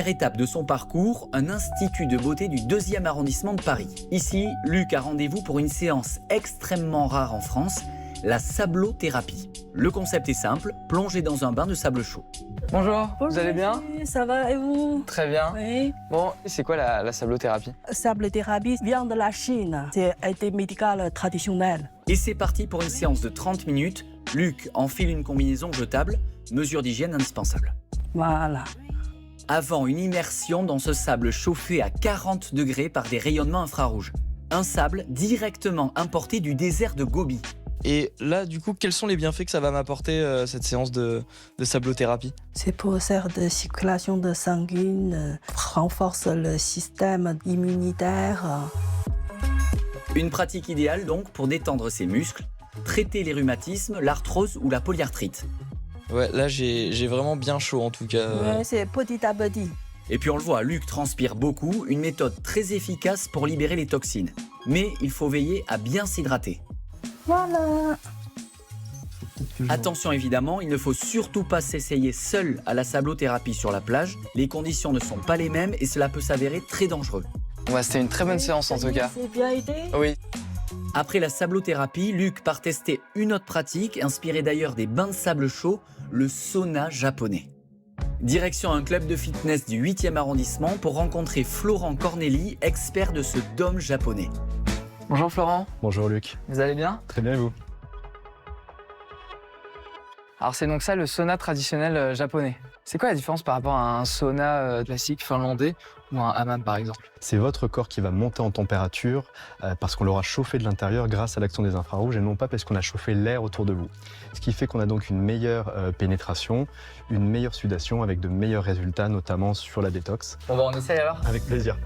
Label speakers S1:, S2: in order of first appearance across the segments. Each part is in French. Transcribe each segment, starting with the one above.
S1: Première étape de son parcours, un institut de beauté du 2e arrondissement de Paris. Ici, Luc a rendez-vous pour une séance extrêmement rare en France, la sablothérapie. Le concept est simple, plonger dans un bain de sable chaud.
S2: Bonjour, vous allez bien?
S3: Ça va et vous?
S2: Très bien.
S3: Oui.
S2: Bon, c'est quoi la sablothérapie?
S3: Sablothérapie vient de la Chine. C'est un thé médical traditionnel.
S1: Et c'est parti pour une séance de 30 minutes. Luc enfile une combinaison jetable, mesure d'hygiène indispensable.
S3: Voilà.
S1: Avant une immersion dans ce sable chauffé à 40 degrés par des rayonnements infrarouges. Un sable directement importé du désert de Gobi.
S4: Et là, du coup, quels sont les bienfaits que ça va m'apporter, cette séance de sablothérapie?
S3: C'est pour faire de circulation de sanguine, renforce le système immunitaire.
S1: Une pratique idéale donc pour détendre ses muscles, traiter les rhumatismes, l'arthrose ou la polyarthrite.
S4: Ouais, là, j'ai vraiment bien chaud, en tout cas.
S3: Ouais, c'est petit à petit.
S1: Et puis on le voit, Luc transpire beaucoup, une méthode très efficace pour libérer les toxines. Mais il faut veiller à bien s'hydrater.
S3: Voilà.
S1: Attention évidemment, il ne faut surtout pas s'essayer seul à la sablothérapie sur la plage. Les conditions ne sont pas les mêmes et cela peut s'avérer très dangereux.
S2: Ouais, c'était une très bonne séance en tout cas.
S3: C'est bien aidé.
S2: Oui.
S1: Après la sablothérapie, Luc part tester une autre pratique, inspirée d'ailleurs des bains de sable chaud, le sauna japonais. Direction un club de fitness du 8e arrondissement pour rencontrer Florent Corneli, expert de ce dôme japonais.
S2: Bonjour Florent,
S5: Bonjour Luc.
S2: vous allez bien?
S5: Très bien et vous?
S2: Alors c'est donc ça le sauna traditionnel japonais. C'est quoi la différence par rapport à un sauna classique finlandais ou un hammam par exemple?
S5: C'est votre corps qui va monter en température parce qu'on l'aura chauffé de l'intérieur grâce à l'action des infrarouges et non pas parce qu'on a chauffé l'air autour de vous. Ce qui fait qu'on a donc une meilleure pénétration, une meilleure sudation avec de meilleurs résultats, notamment sur la détox.
S2: Bon bah on essaye alors.
S5: Avec plaisir.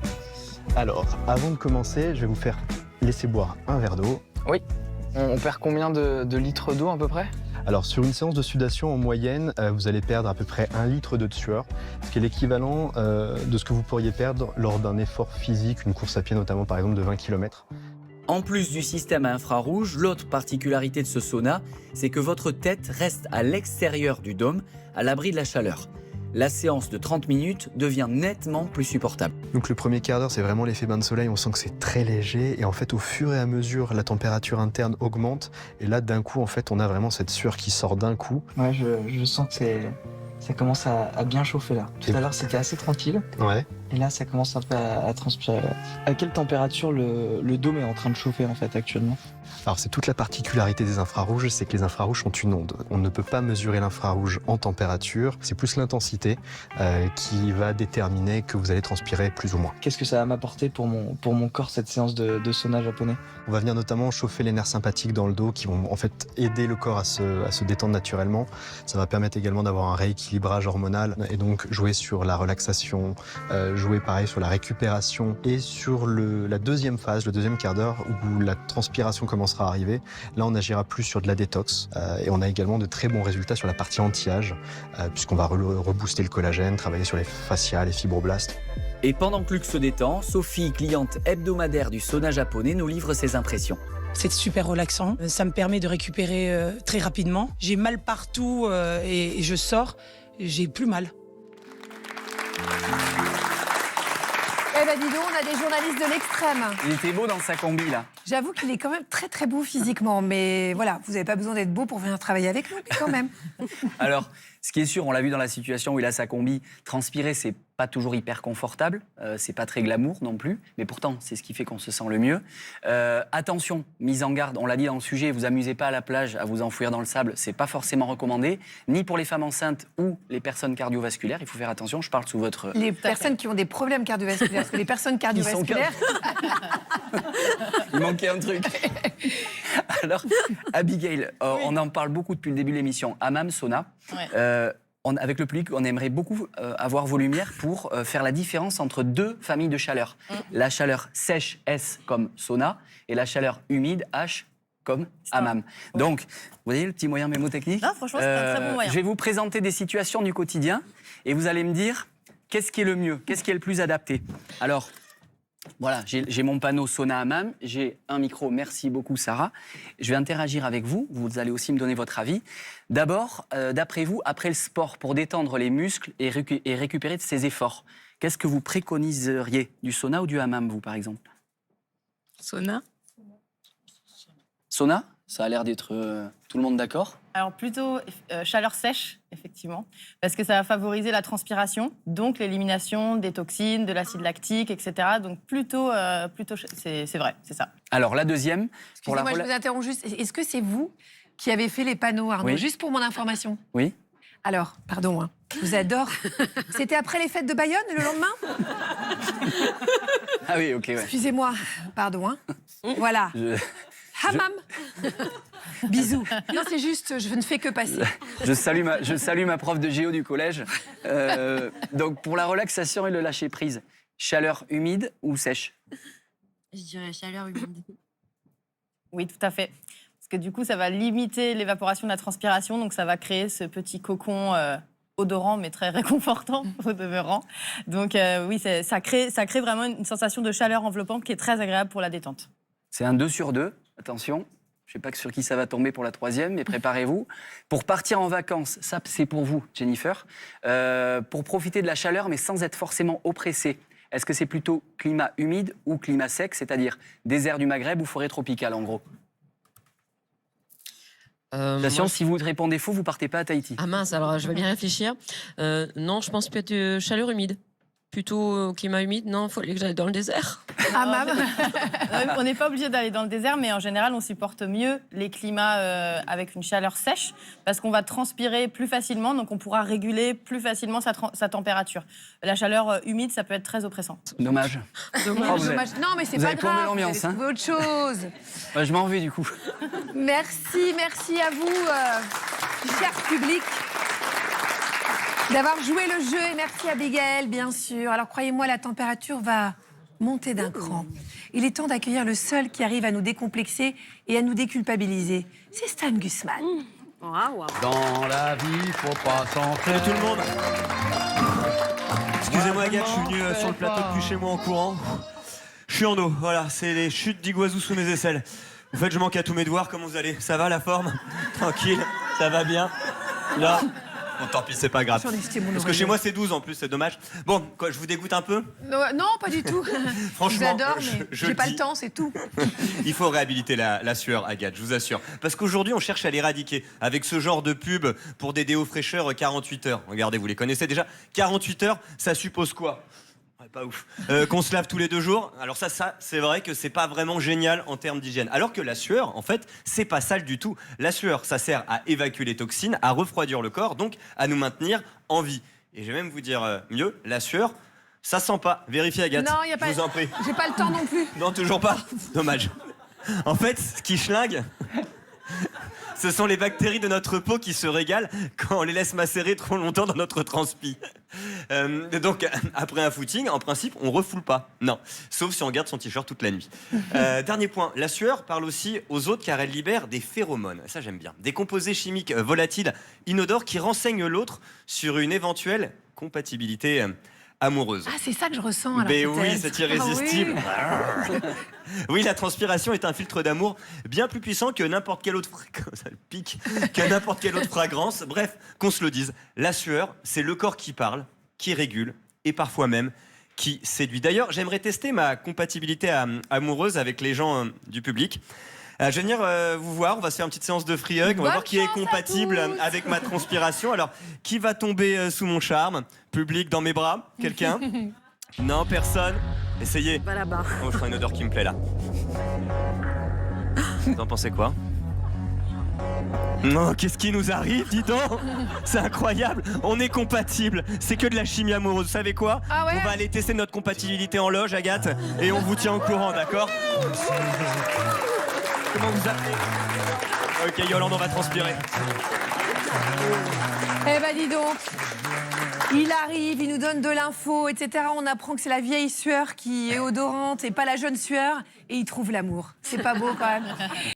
S5: Alors, avant de commencer, je vais vous faire laisser boire un verre d'eau.
S2: Oui. On perd combien de litres d'eau à peu près?
S5: Alors sur une séance de sudation en moyenne, vous allez perdre à peu près 1 litre de sueur, ce qui est l'équivalent de ce que vous pourriez perdre lors d'un effort physique, une course à pied notamment par exemple de 20 km.
S1: En plus du système à infrarouge, l'autre particularité de ce sauna, c'est que votre tête reste à l'extérieur du dôme, à l'abri de la chaleur. La séance de 30 minutes devient nettement plus supportable.
S5: Donc le premier quart d'heure, c'est vraiment l'effet bain de soleil, on sent que c'est très léger et en fait au fur et à mesure, la température interne augmente et là d'un coup en fait on a vraiment cette sueur qui sort d'un coup.
S2: Ouais, je sens que ça commence à bien chauffer là. Tout à l'heure c'était assez tranquille
S5: Ouais.
S2: et là ça commence un peu à transpirer. À quelle température le dôme est en train de chauffer en fait actuellement?
S5: Alors c'est toute la particularité des infrarouges, c'est que les infrarouges sont une onde. On ne peut pas mesurer l'infrarouge en température, c'est plus l'intensité qui va déterminer que vous allez transpirer plus ou moins.
S2: Qu'est-ce que ça va m'apporter pour mon corps cette séance de sauna japonais?
S5: On va venir notamment chauffer les nerfs sympathiques dans le dos qui vont en fait aider le corps à se détendre naturellement. Ça va permettre également d'avoir un rééquilibrage hormonal et donc jouer sur la relaxation, jouer pareil sur la récupération et sur la deuxième phase, le deuxième quart d'heure où la transpiration commencera à arriver. Là, on agira plus sur de la détox et on a également de très bons résultats sur la partie anti-âge puisqu'on va rebooster le collagène, travailler sur les fascias, les fibroblastes.
S1: Et pendant que Luc se détend, Sophie, cliente hebdomadaire du sauna japonais, nous livre ses impressions.
S6: C'est super relaxant, ça me permet de récupérer très rapidement. J'ai mal partout et je sors, j'ai plus mal.
S7: Eh ben dis donc, on a des journalistes de l'extrême.
S1: Il était beau dans sa combi là.
S7: J'avoue qu'il est quand même très très beau physiquement, mais voilà, vous n'avez pas besoin d'être beau pour venir travailler avec nous, mais quand même.
S1: Alors, ce qui est sûr, on l'a vu dans la situation où il a sa combi, transpirer, c'est pas toujours hyper confortable, c'est pas très glamour non plus, mais pourtant, c'est ce qui fait qu'on se sent le mieux. Attention, mise en garde, on l'a dit dans le sujet, vous amusez pas à la plage à vous enfouir dans le sable, c'est pas forcément recommandé, ni pour les femmes enceintes ou les personnes cardiovasculaires, il faut faire attention, je parle sous votre...
S7: Les personnes qui ont des problèmes cardiovasculaires, parce que les personnes cardiovasculaires...
S1: Il manquait un truc. Alors, Abigail, on en parle beaucoup depuis le début de l'émission, hammam, sauna.
S6: Ouais.
S1: Avec le public, on aimerait beaucoup avoir vos lumières pour faire la différence entre deux familles de chaleur. La chaleur sèche, S, comme sauna, et la chaleur humide, H, comme hammam. Ouais. Donc, vous voyez le petit moyen mémotechnique?
S6: Non, franchement, c'est un très bon moyen.
S1: Je vais vous présenter des situations du quotidien, et vous allez me dire qu'est-ce qui est le mieux, qu'est-ce qui est le plus adapté. Alors, voilà, j'ai mon panneau sauna hammam, j'ai un micro, merci beaucoup Sarah. Je vais interagir avec vous, vous allez aussi me donner votre avis. D'abord, d'après vous, après le sport, pour détendre les muscles et récupérer de ses efforts, Qu'est-ce que vous préconiseriez? Du sauna ou du hammam, vous, par exemple?
S8: Sauna.
S1: Sauna? Ça a l'air d'être tout le monde d'accord?
S8: Alors plutôt chaleur sèche, effectivement, parce que ça va favoriser la transpiration, donc l'élimination des toxines, de l'acide lactique, etc. Donc plutôt c'est vrai, c'est ça.
S1: Alors, la deuxième... pour la
S7: Excusez-moi, je vous interromps juste. Est-ce que c'est vous qui avez fait les panneaux, Arnaud?
S1: Oui.
S7: Juste pour mon information.
S1: Oui.
S7: Alors, pardon, hein, je vous adore. C'était après les fêtes de Bayonne, le lendemain?
S1: Ah oui, ok, ouais.
S7: Excusez-moi, pardon. Hein. Voilà. Hammam. Bisous. Non, c'est juste, je ne fais que passer.
S1: Je salue ma prof de géo du collège. Donc, pour la relaxation et le lâcher-prise, chaleur humide ou sèche?
S9: Je dirais chaleur humide.
S8: Oui, tout à fait. Parce que du coup, ça va limiter l'évaporation de la transpiration, donc ça va créer ce petit cocon odorant, mais très réconfortant au demeurant. Donc oui, ça crée vraiment une sensation de chaleur enveloppante qui est très agréable pour la détente.
S1: C'est un 2 sur 2, attention. Je ne sais pas sur qui ça va tomber pour la troisième, mais préparez-vous. Pour partir en vacances, ça c'est pour vous, Jennifer. Pour profiter de la chaleur, mais sans être forcément oppressé. Est-ce que c'est plutôt climat humide ou climat sec, c'est-à-dire désert du Maghreb ou forêt tropicale, en gros? Attention, si vous répondez faux, vous partez pas à Tahiti.
S9: Ah mince, alors je vais bien réfléchir. Non, je pense peut-être chaleur humide. Plutôt climat humide, non, il fallait que j'aille dans le désert.
S7: Hammam.
S8: On n'est pas obligé d'aller dans le désert, mais en général, on supporte mieux les climats avec une chaleur sèche parce qu'on va transpirer plus facilement, donc on pourra réguler plus facilement sa température. La chaleur humide, ça peut être très oppressant.
S1: Dommage.
S7: Dommage.
S1: vous avez-
S7: Non, mais c'est
S1: vous
S7: pas
S1: avez plombé
S7: grave.
S1: l'ambiance,
S7: Vous allez
S1: hein.
S7: trouver autre chose.
S1: Je m'en vais du coup.
S7: Merci à vous, cher public, d'avoir joué le jeu. Et merci à Abigail, bien sûr. Alors, croyez-moi, la température va monter d'un cran. Il est temps d'accueillir le seul qui arrive à nous décomplexer et à nous déculpabiliser. C'est Stan Gusman.
S10: Dans la vie, faut pas s'en faire.
S11: Salut tout le monde. Excusez-moi Agathe, je suis venu sur le plateau depuis chez moi en courant. Je suis en eau, voilà, c'est les chutes d'Iguazou sous mes aisselles. Vous faites, je manque à tous mes devoirs, comment vous allez? Ça va la forme? Tranquille, ça va bien? Là? Bon, tant pis, c'est pas grave. Parce que chez moi c'est 12 en plus, c'est dommage. Bon, quoi, je vous dégoûte un peu?
S7: Non, pas du tout.
S11: Franchement,
S7: je vous adore, mais
S11: je
S7: j'ai pas
S11: dis.
S7: le temps, c'est tout.
S11: Il faut réhabiliter la sueur, Agathe, je vous assure. Parce qu'aujourd'hui, on cherche à l'éradiquer avec ce genre de pub pour des déos fraîcheurs 48 heures. Regardez, vous les connaissez déjà. 48 heures, ça suppose quoi? Ouais, pas ouf. Qu'on se lave tous les 2 jours. Alors ça, c'est vrai que c'est pas vraiment génial en termes d'hygiène. Alors que la sueur, en fait, c'est pas sale du tout. La sueur, ça sert à évacuer les toxines, à refroidir le corps, donc à nous maintenir en vie. Et je vais même vous dire mieux, la sueur, ça sent pas. Vérifiez, Agathe.
S7: Non, y a pas.
S11: Je vous en prie.
S7: J'ai pas le temps non plus.
S11: Non, toujours pas. Dommage. En fait, ce qui schlingue, ce sont les bactéries de notre peau qui se régalent quand on les laisse macérer trop longtemps dans notre transpi. Donc, après un footing, en principe, on refoule pas. Non, sauf si on garde son t-shirt toute la nuit. Dernier point, la sueur parle aussi aux autres car elle libère des phéromones. Ça, j'aime bien. Des composés chimiques volatiles, inodores qui renseignent l'autre sur une éventuelle compatibilité amoureuse.
S7: Ah, c'est ça que je ressens. Alors,
S11: Mais oui,
S7: peut-être.
S11: c'est irrésistible.
S7: Ah oui.
S11: Oui, la transpiration est un filtre d'amour bien plus puissant que n'importe quelle autre ça le pique, que n'importe quelle autre fragrance. Bref, qu'on se le dise, la sueur, c'est le corps qui parle, qui régule et parfois même qui séduit. D'ailleurs, j'aimerais tester ma compatibilité amoureuse avec les gens du public. Je vais venir vous voir, on va se faire une petite séance de free hug, on va voir qui est compatible avec ma transpiration. Alors, qui va tomber sous mon charme? Public dans mes bras? Quelqu'un? Non, personne? Essayez.
S9: Va là-bas.
S11: Oh, je crois une odeur qui me plaît là. Vous en pensez quoi? Non, qu'est-ce qui nous arrive, dis donc? C'est incroyable, on est compatibles. C'est que de la chimie amoureuse. Vous savez quoi?
S7: Ah ouais?
S11: On va aller tester notre compatibilité en loge, Agathe, et on vous tient au courant, d'accord? Comment vous appelez? Ok, Yolande, on va transpirer.
S7: Eh ben dis donc, il arrive, il nous donne de l'info, etc. On apprend que c'est la vieille sueur qui est odorante et pas la jeune sueur, et il trouve l'amour. C'est pas beau quand même.